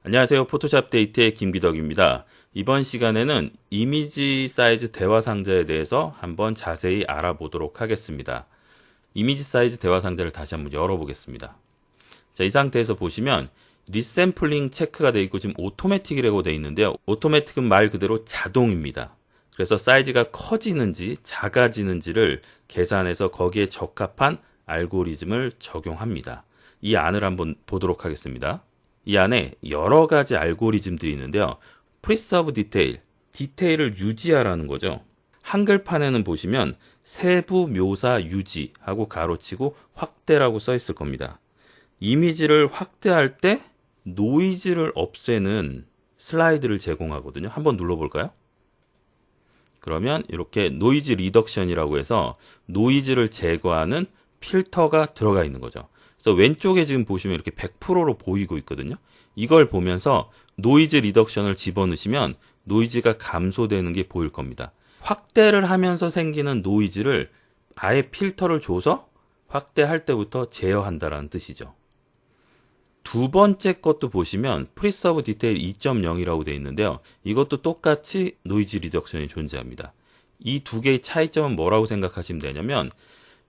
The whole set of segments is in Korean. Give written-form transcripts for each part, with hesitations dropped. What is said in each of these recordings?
안녕하세요. 포토샵 데이트의 김기덕입니다. 이번 시간에는 이미지 사이즈 대화 상자에 대해서 한번 자세히 알아보도록 하겠습니다. 이미지 사이즈 대화 상자를 다시 한번 열어보겠습니다. 자, 이 상태에서 보시면 리샘플링 체크가 되어 있고 지금 오토매틱이라고 되어 있는데요. 오토매틱은 말 그대로 자동입니다. 그래서 사이즈가 커지는지 작아지는지를 계산해서 거기에 적합한 알고리즘을 적용합니다. 이 안을 한번 보도록 하겠습니다. 이 안에 여러 가지 알고리즘들이 있는데요. 프리서브 디테일, 디테일을 유지하라는 거죠. 한글판에는 보시면 세부 묘사 유지하고 가로치고 확대라고 써 있을 겁니다. 이미지를 확대할 때 노이즈를 없애는 슬라이드를 제공하거든요. 한번 눌러볼까요? 그러면 이렇게 노이즈 리덕션이라고 해서 노이즈를 제거하는 필터가 들어가 있는 거죠. 그래서 왼쪽에 지금 보시면 이렇게 100%로 보이고 있거든요. 이걸 보면서 노이즈 리덕션을 집어넣으시면 노이즈가 감소되는 게 보일 겁니다. 확대를 하면서 생기는 노이즈를 아예 필터를 줘서 확대할 때부터 제어한다라는 뜻이죠. 두 번째 것도 보시면 프리서브 디테일 2.0이라고 되어 있는데요. 이것도 똑같이 노이즈 리덕션이 존재합니다. 이 두 개의 차이점은 뭐라고 생각하시면 되냐면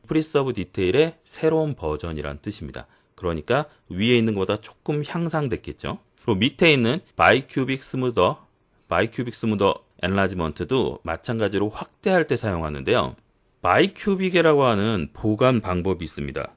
프리서브 디테일의 새로운 버전이란 뜻입니다. 그러니까 위에 있는 것보다 조금 향상됐겠죠. 그리고 밑에 있는 바이큐빅 스무더 엔라지먼트도 마찬가지로 확대할 때 사용하는데요. 바이큐빅이라고 하는 보관 방법이 있습니다.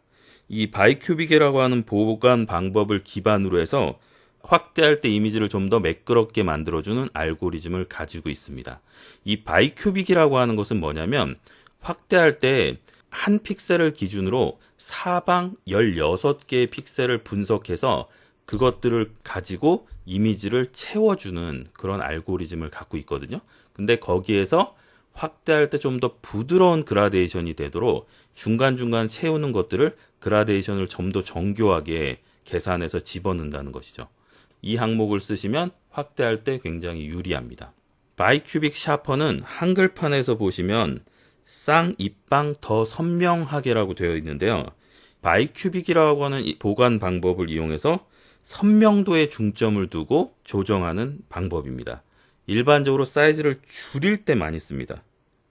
이 바이큐빅이라고 하는 보관 방법을 기반으로 해서 확대할 때 이미지를 좀 더 매끄럽게 만들어주는 알고리즘을 가지고 있습니다. 이 바이큐빅이라고 하는 것은 뭐냐면 확대할 때 한 픽셀을 기준으로 사방 16개의 픽셀을 분석해서 그것들을 가지고 이미지를 채워주는 그런 알고리즘을 갖고 있거든요. 근데 거기에서 확대할 때 좀 더 부드러운 그라데이션이 되도록 중간중간 채우는 것들을 그라데이션을 좀 더 정교하게 계산해서 집어넣는다는 것이죠. 이 항목을 쓰시면 확대할 때 굉장히 유리합니다. 바이큐빅 샤퍼는 한글판에서 보시면 쌍입방 더 선명하게라고 되어 있는데요. 바이큐빅이라고 하는 이 보관 방법을 이용해서 선명도에 중점을 두고 조정하는 방법입니다. 일반적으로 사이즈를 줄일 때 많이 씁니다.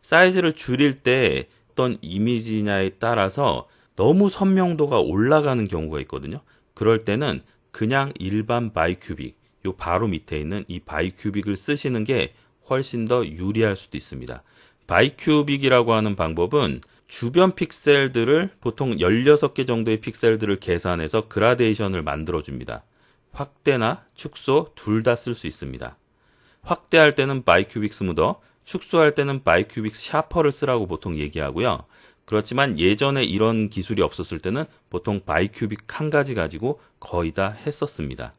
사이즈를 줄일 때 어떤 이미지냐에 따라서 너무 선명도가 올라가는 경우가 있거든요. 그럴 때는 그냥 일반 바이큐빅, 요 바로 밑에 있는 이 바이큐빅을 쓰시는 게 훨씬 더 유리할 수도 있습니다. 바이큐빅이라고 하는 방법은 주변 픽셀들을 보통 16개 정도의 픽셀들을 계산해서 그라데이션을 만들어줍니다. 확대나 축소 둘 다 쓸 수 있습니다. 확대할 때는 바이큐빅 스무더, 축소할 때는 바이큐빅 샤퍼를 쓰라고 보통 얘기하고요. 그렇지만 예전에 이런 기술이 없었을 때는 보통 바이큐빅 한 가지 가지고 거의 다 했었습니다.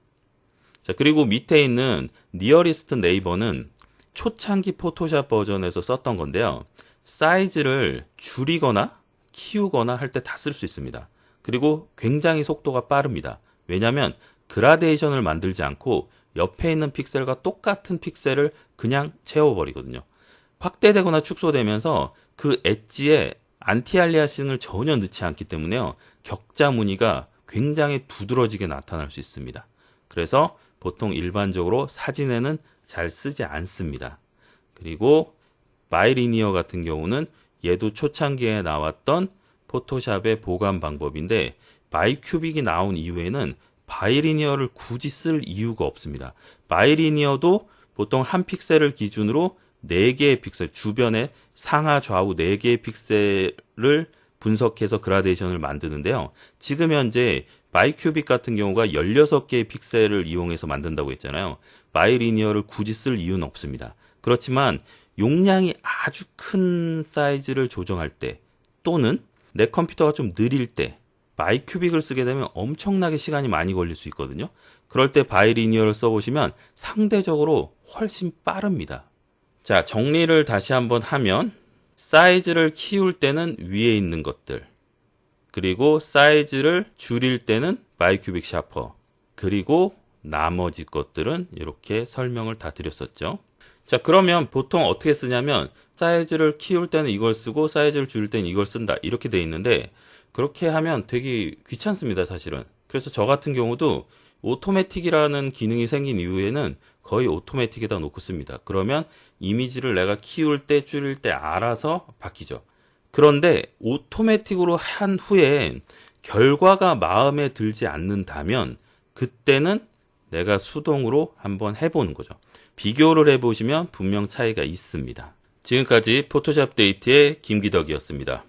자, 그리고 밑에 있는 니어리스트 네이버는 초창기 포토샵 버전에서 썼던 건데요. 사이즈를 줄이거나 키우거나 할 때 다 쓸 수 있습니다. 그리고 굉장히 속도가 빠릅니다. 왜냐하면 그라데이션을 만들지 않고 옆에 있는 픽셀과 똑같은 픽셀을 그냥 채워버리거든요. 확대되거나 축소되면서 그 엣지에 안티알리아싱을 전혀 넣지 않기 때문에요. 격자 무늬가 굉장히 두드러지게 나타날 수 있습니다. 그래서 보통 일반적으로 사진에는 잘 쓰지 않습니다. 그리고 바이리니어 같은 경우는 얘도 초창기에 나왔던 포토샵의 보관 방법인데 바이큐빅이 나온 이후에는 바이리니어를 굳이 쓸 이유가 없습니다. 바이리니어도 보통 한 픽셀을 기준으로 4개의 픽셀, 주변에 상하 좌우 4개의 픽셀을 분석해서 그라데이션을 만드는데요. 지금 현재 바이큐빅 같은 경우가 16개의 픽셀을 이용해서 만든다고 했잖아요. 바이리니어를 굳이 쓸 이유는 없습니다. 그렇지만 용량이 아주 큰 사이즈를 조정할 때 또는 내 컴퓨터가 좀 느릴 때 바이큐빅을 쓰게 되면 엄청나게 시간이 많이 걸릴 수 있거든요. 그럴 때 바이리니어를 써보시면 상대적으로 훨씬 빠릅니다. 자, 정리를 다시 한번 하면 사이즈를 키울 때는 위에 있는 것들, 그리고 사이즈를 줄일 때는 바이큐빅 샤퍼, 그리고 나머지 것들은 이렇게 설명을 다 드렸었죠. 자, 그러면 보통 어떻게 쓰냐면 사이즈를 키울 때는 이걸 쓰고 사이즈를 줄일 때는 이걸 쓴다 이렇게 돼 있는데 그렇게 하면 되게 귀찮습니다, 사실은. 그래서 저 같은 경우도 오토매틱이라는 기능이 생긴 이후에는 거의 오토매틱에다 놓고 씁니다. 그러면 이미지를 내가 키울 때 줄일 때 알아서 바뀌죠. 그런데 오토매틱으로 한 후에 결과가 마음에 들지 않는다면 그때는 내가 수동으로 한번 해보는 거죠. 비교를 해보시면 분명 차이가 있습니다. 지금까지 포토샵 데이트의 김기덕이었습니다.